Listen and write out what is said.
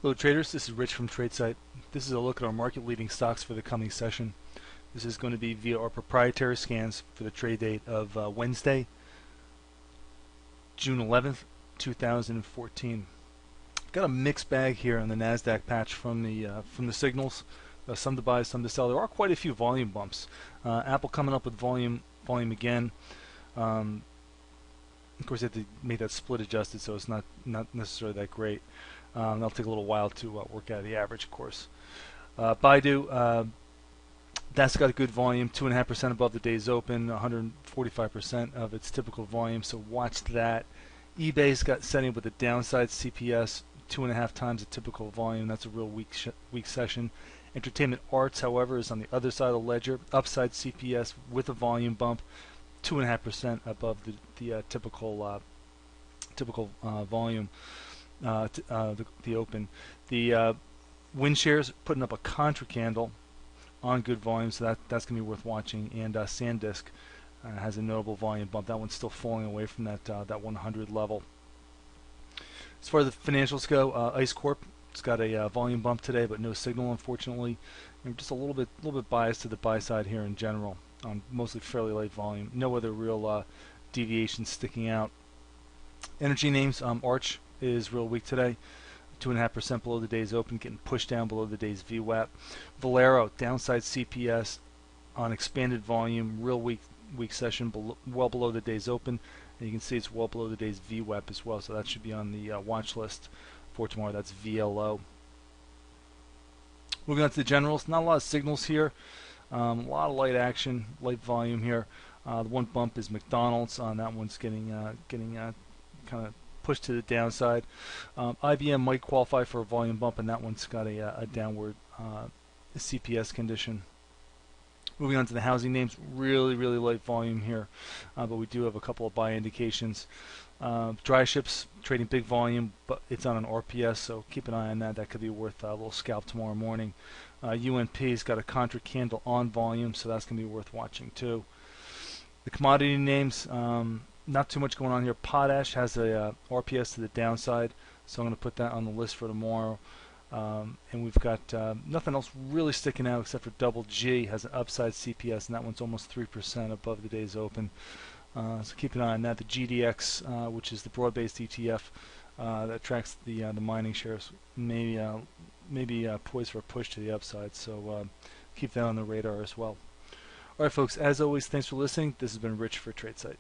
Hello traders, this is Rich from tradesight. This is a look at our market leading stocks for the coming session. This is going to be via our proprietary scans for the trade date of Wednesday, June 11th, 2014. Got a mixed bag here on the NASDAQ patch from the signals. Some to buy, some to sell. There are quite a few volume bumps. Apple coming up with volume again. Of course, they have to make that split adjusted, so it's not necessarily that great. That'll take a little while to work out of the average, of course. Baidu, that's got a good volume, 2.5% above the day's open, 145% of its typical volume, so watch that. eBay's got setting with a downside CPS, 2.5 times the typical volume. That's a real weak session. Entertainment Arts, however, is on the other side of the ledger, upside CPS with a volume bump, 2.5% above the typical volume. The open. The Win shares putting up a contra candle on good volume, so that's going to be worth watching. And SanDisk has a notable volume bump. That one's still falling away from that 100 level. As far as the financials go, ICE Corp, it's got a volume bump today, but no signal, unfortunately. And just a little bit biased to the buy side here in general, on mostly fairly light volume. No other real deviations sticking out. Energy names, Arch is real weak today, 2.5% below the day's open, getting pushed down below the day's VWAP. Valero, downside CPS on expanded volume, real weak session, well below the day's open, and you can see it's well below the day's VWAP as well, so that should be on the watch list for tomorrow. That's VLO. Moving on to the generals, not a lot of signals here, a lot of light action, light volume here. The one bump is McDonald's. That one's getting kind of pushed to the downside. IBM might qualify for a volume bump, and that one's got a downward CPS condition. Moving on to the housing names, really light volume here, but we do have a couple of buy indications. Dry ships trading big volume, but it's on an RPS, so keep an eye on that. That could be worth a little scalp tomorrow morning. UNP's got a contra candle on volume, so that's going to be worth watching too. The commodity names, not too much going on here. Potash has a RPS to the downside, so I'm going to put that on the list for tomorrow. And we've got nothing else really sticking out except for Double G has an upside CPS, and that one's almost 3% above the day's open. So keep an eye on that. The GDX, which is the broad-based ETF that tracks the mining shares, maybe poised for a push to the upside. So keep that on the radar as well. All right, folks. As always, thanks for listening. This has been Rich for tradesight.